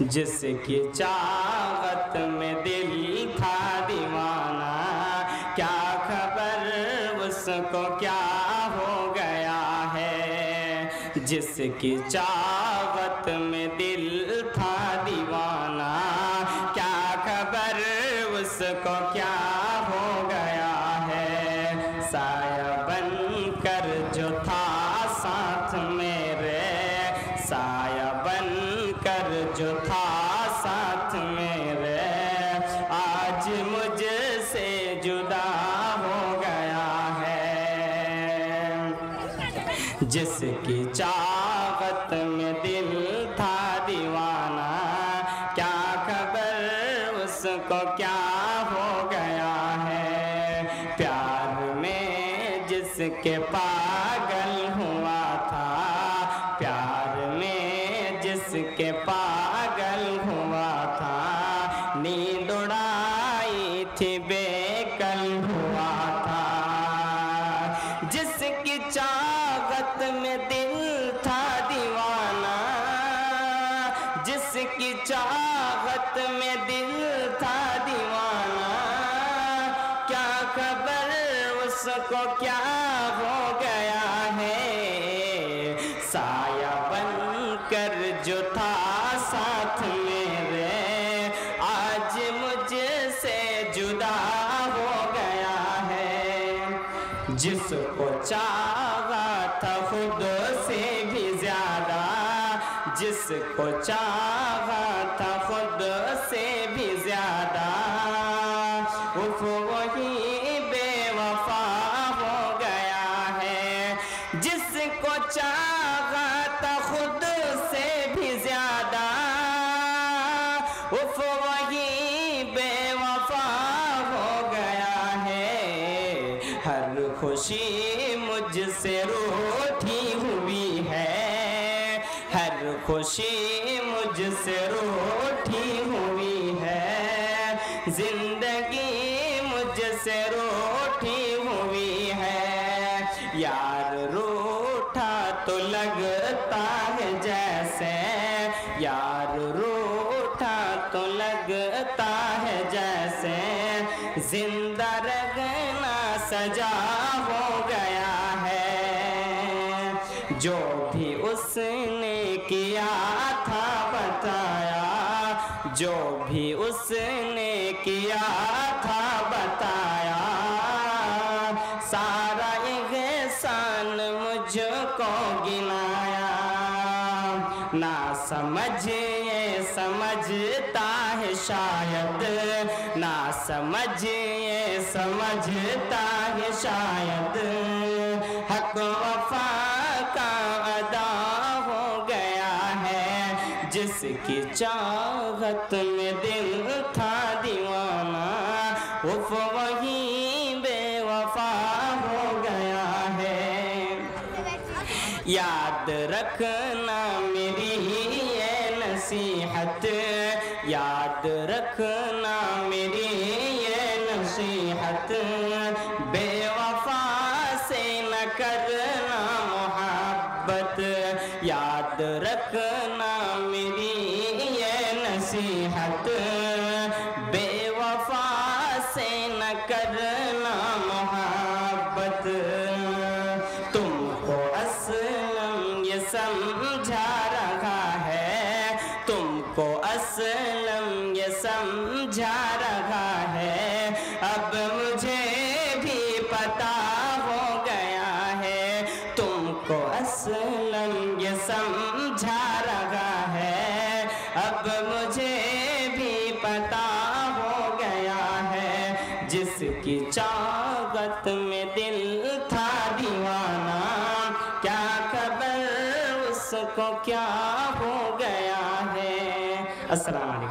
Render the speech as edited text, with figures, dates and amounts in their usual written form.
جس کی چاہت میں دل تھا دیوانہ، کیا خبر اس کو کیا ہو گیا ہے۔ جس کی چاہت میں دل تھا دیوانہ، کیا خبر اس کو کیا ہو گیا ہے۔ سایہ بن کر جو تھا ساتھ میرے، سایہ بن کر جو تھا ساتھ میرے، آج مجھ سے جدا ہو گیا ہے۔ جس کی چاہت میں دل تھا دیوانہ، کیا خبر اس کو کیا ہو گیا ہے۔ پیار میں جس کے پاگل ہوا تھا، پیار میں جس کے پاگل ہوا تھا، نیند اڑائی تھی بے کل ہوا تھا۔ جس کی چاہت میں دل تھا دیوانہ، جس کی چاہت میں دل تھا دیوانہ، کیا خبر اس کو کیا ہو گیا ہے۔ سایہ بن کر جو تھا ساتھ میرے، آج مجھ سے جدا ہو گیا ہے۔ جس کو چاہا تھا خود سے بھی زیادہ، جس کو چاہا تھا خود سے بھی زیادہ، وہی بے وفا ہو گیا ہے۔ جس کو چاہا تھا خود سے بھی زیادہ، وہی بے وفا ہو گیا ہے۔ ہر خوشی مجھ سے روٹھی ہوئی ہے، ہر خوشی مجھ سے روٹھی ہوئی ہے، زندگی مجھ سے روٹھی ہوئی ہے۔ یار روٹھا تو لگتا ہے جیسے، یار روٹھا تو لگتا ہے جیسے، زندہ رہنا سجا ہو گیا ہے۔ جو بھی اس نے کیا تھا بتایا، جو بھی اس نے کیا تھا بتایا، سارا احسان مجھ کو گنایا۔ نہ سمجھ یہ سمجھتا ہے شاید، نہ سمجھ یہ سمجھتا ہے شاید، حق وفا کا ادا ہو گیا ہے۔ جس کی چاہت میں دل تھا دیوانہ، وہی بے وفا ہو گیا ہے۔ یاد رکھنا میری یہ نصیحت، یاد رکھنا میری یہ نصیحت، بے وفا سے نہ کرنا محبت۔ یاد رکھنا میری یہ نصیحت، بے وفا سے نہ کرنا محبت۔ تم کو اسلم یہ سمجھا رہا ہے، تم کو اسلم یہ سمجھا رہا ہے، اب مجھے بھی پتا ہو گیا ہے۔ تم کو اسلم یہ سمجھا رہا ہے، اب مجھے بھی پتا ہو گیا ہے۔ جس کی چاہت میں دل تھا دیوانہ، کیا خبر اس کو کیا ہو گیا ہے۔ السلام علیکم۔